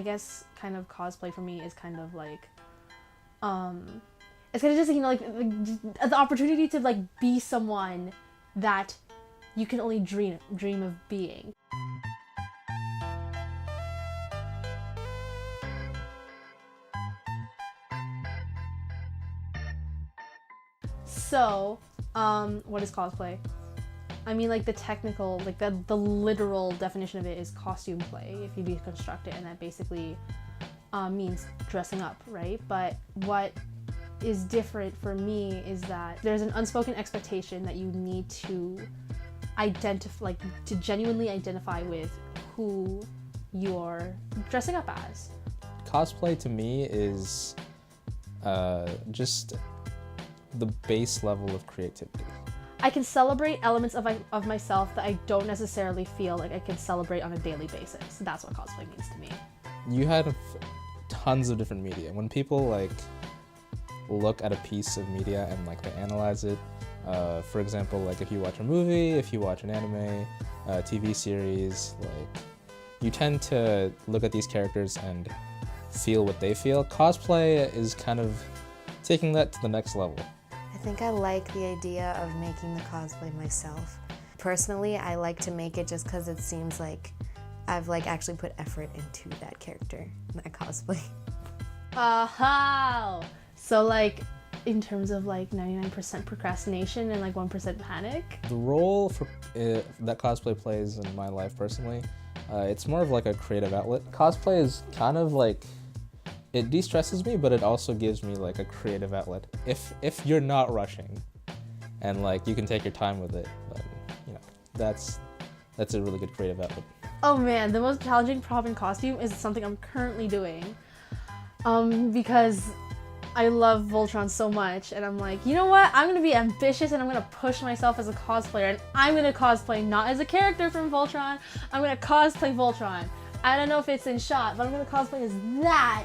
I guess kind of cosplay for me is kind of like, it's kind of just, you know, like the opportunity to like be someone that you can only dream of being. So, what is cosplay? I mean, like the technical, like the literal definition of it is costume play, if you deconstruct it, and that basically means dressing up, right? But what is different for me is that there's an unspoken expectation that you need to identify, like to genuinely identify with who you're dressing up as. Cosplay to me is just the base level of creativity. I can celebrate elements of myself that I don't necessarily feel like I can celebrate on a daily basis. That's what cosplay means to me. You have tons of different media. When people like look at a piece of media and like they analyze it, for example, like if you watch a movie, if you watch an anime, TV series, like you tend to look at these characters and feel what they feel. Cosplay is kind of taking that to the next level. I think I like the idea of making the cosplay myself. Personally, I like to make it just because it seems like I've like actually put effort into that character, that cosplay. Aha! So like, in terms of like 99% procrastination and like 1% panic? The role for that cosplay plays in my life personally, it's more of like a creative outlet. Cosplay is kind of like, it de-stresses me, but it also gives me like a creative outlet. If you're not rushing and like you can take your time with it, then, you know, that's a really good creative outlet. Oh man, the most challenging prop in costume is something I'm currently doing. Because I love Voltron so much, and I'm like, you know what? I'm gonna be ambitious and I'm gonna push myself as a cosplayer, and I'm gonna cosplay not as a character from Voltron, I'm gonna cosplay Voltron. I don't know if it's in shot, but I'm gonna cosplay as that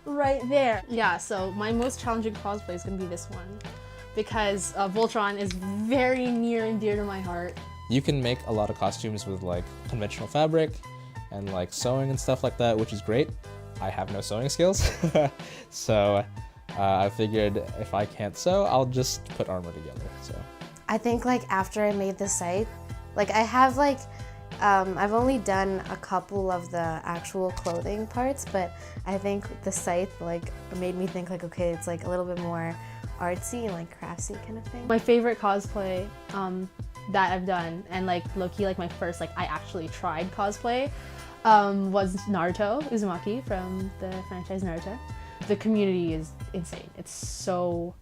right there. Yeah, so my most challenging cosplay is gonna be this one, because Voltron is very near and dear to my heart. You can make a lot of costumes with like conventional fabric and like sewing and stuff like that, which is great. I have no sewing skills, so I figured if I can't sew, I'll just put armor together. So I think like after I made the site, like I have like, I've only done a couple of the actual clothing parts, but I think the site like made me think like, okay, it's like a little bit more artsy and like craftsy kind of thing. My favorite cosplay that I've done, and like low-key like my first like I actually tried cosplay, was Naruto Uzumaki from the franchise Naruto. The community is insane. It's so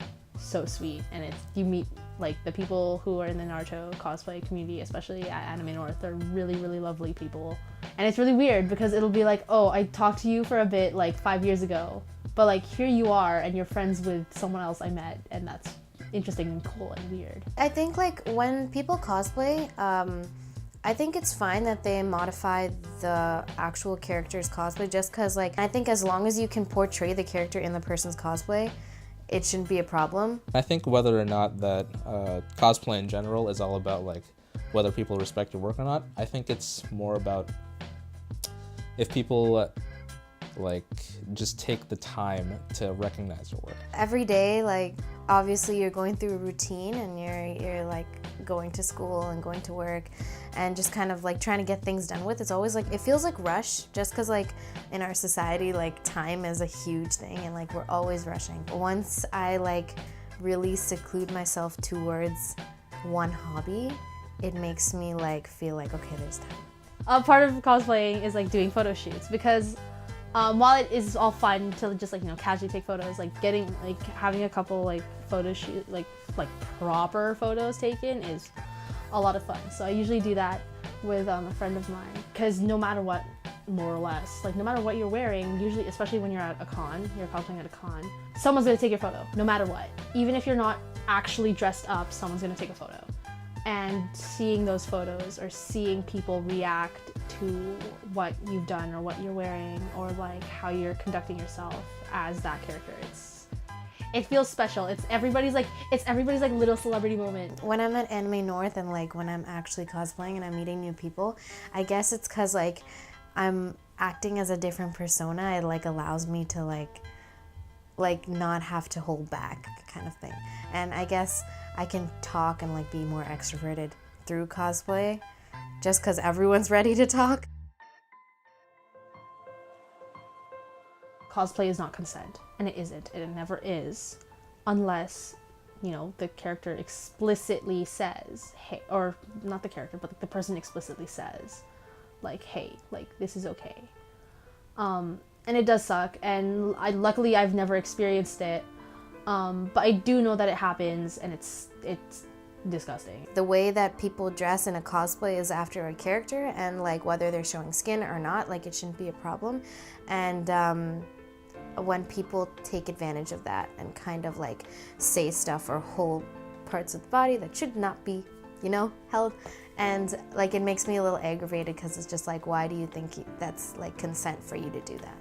sweet, and you meet like the people who are in the Naruto cosplay community, especially at Anime North, are really lovely people. And it's really weird because it'll be like, oh, I talked to you for a bit like 5 years ago, but like here you are and you're friends with someone else I met, and that's interesting and cool and weird. I think like when people cosplay, I think it's fine that they modify the actual character's cosplay, just because like I think as long as you can portray the character in the person's cosplay, it shouldn't be a problem. I think whether or not that cosplay in general is all about like whether people respect your work or not. I think it's more about if people like just take the time to recognize your work. Every day, like obviously you're going through a routine and you're like going to school and going to work and just kind of like trying to get things done with. It's always like, it feels like rush, just because like in our society like time is a huge thing and like we're always rushing. Once I like really seclude myself towards one hobby, it makes me like feel like, okay, there's time. Part of cosplaying is like doing photo shoots, because while it is all fun to just like, you know, casually take photos, like having a couple like photo shoot, like proper photos taken is a lot of fun. So I usually do that with a friend of mine, because no matter what, more or less, like no matter what you're wearing, usually, especially when you're at a con, you're cosplaying at a con, someone's gonna take your photo, no matter what. Even if you're not actually dressed up, someone's gonna take a photo. And seeing those photos or seeing people react to what you've done or what you're wearing or like how you're conducting yourself as that character, it feels special. It's everybody's like little celebrity moment. When I'm at Anime North and like when I'm actually cosplaying and I'm meeting new people, I guess it's because like I'm acting as a different persona, it like allows me to like not have to hold back kind of thing. And I guess I can talk and like be more extroverted through cosplay just because everyone's ready to talk. Cosplay is not consent, and it isn't. It never is, unless, you know, the character explicitly says, hey, or not the character, but like the person explicitly says, like, hey, like, this is okay. And it does suck, and luckily I've never experienced it, but I do know that it happens, and it's disgusting. The way that people dress in a cosplay is after a character, and like whether they're showing skin or not, like it shouldn't be a problem. And when people take advantage of that and kind of like say stuff or hold parts of the body that should not be, you know, held, and like it makes me a little aggravated because it's just like, why do you think that's like consent for you to do that?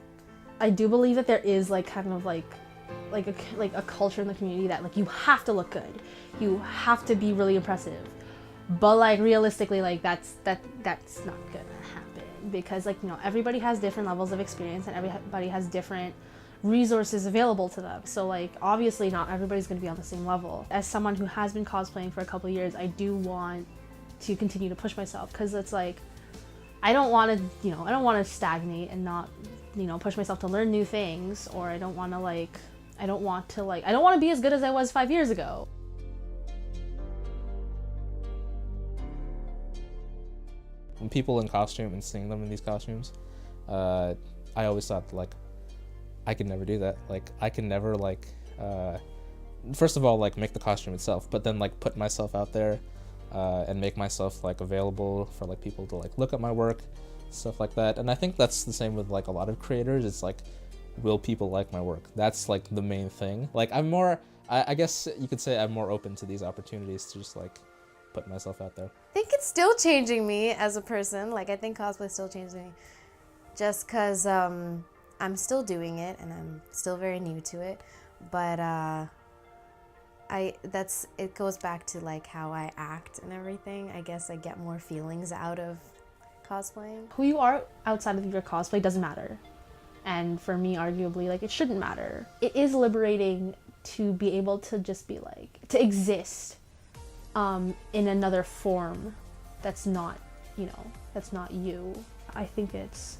I do believe that there is like kind of like a culture in the community that like you have to look good, you have to be really impressive, but like realistically, like that's not gonna happen, because like, you know, everybody has different levels of experience and everybody has different resources available to them. So like obviously not everybody's going to be on the same level. As someone who has been cosplaying for a couple of years, I do want to continue to push myself, because it's like I don't want to stagnate and not, you know, push myself to learn new things, or I don't want to be as good as I was 5 years ago. When people in costume and seeing them in these costumes, I always thought like I could never do that. Like I can never like first of all like make the costume itself, but then like put myself out there and make myself like available for like people to like look at my work, stuff like that. And I think that's the same with like a lot of creators. It's like, will people like my work? That's like the main thing. Like I'm more, I guess you could say I'm more open to these opportunities to just like put myself out there. I think it's still changing me as a person. Like I think cosplay still changes me, just because I'm still doing it and I'm still very new to it. But it goes back to like how I act and everything. I guess I get more feelings out of cosplaying. Who you are outside of your cosplay doesn't matter. And for me, arguably, like, it shouldn't matter. It is liberating to be able to just be like, to exist in another form that's not, you know, that's not you. I think it's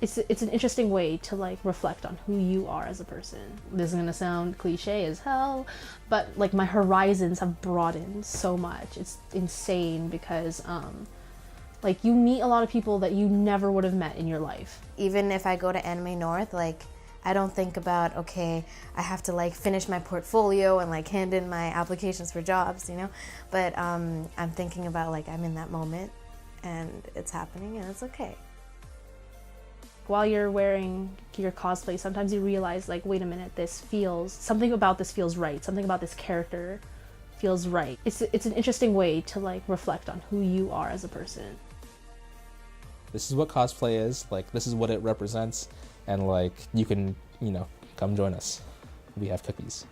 an interesting way to like reflect on who you are as a person. This is gonna sound cliche as hell, but like my horizons have broadened so much. It's insane, because like you meet a lot of people that you never would have met in your life. Even if I go to Anime North, like I don't think about, okay, I have to like finish my portfolio and like hand in my applications for jobs, you know? But I'm thinking about like I'm in that moment and it's happening and it's okay. While you're wearing your cosplay, sometimes you realize like, wait a minute, something about this feels right. Something about this character feels right. It's an interesting way to like reflect on who you are as a person. This is what cosplay is, like this is what it represents, and like you can, you know, come join us. We have cookies.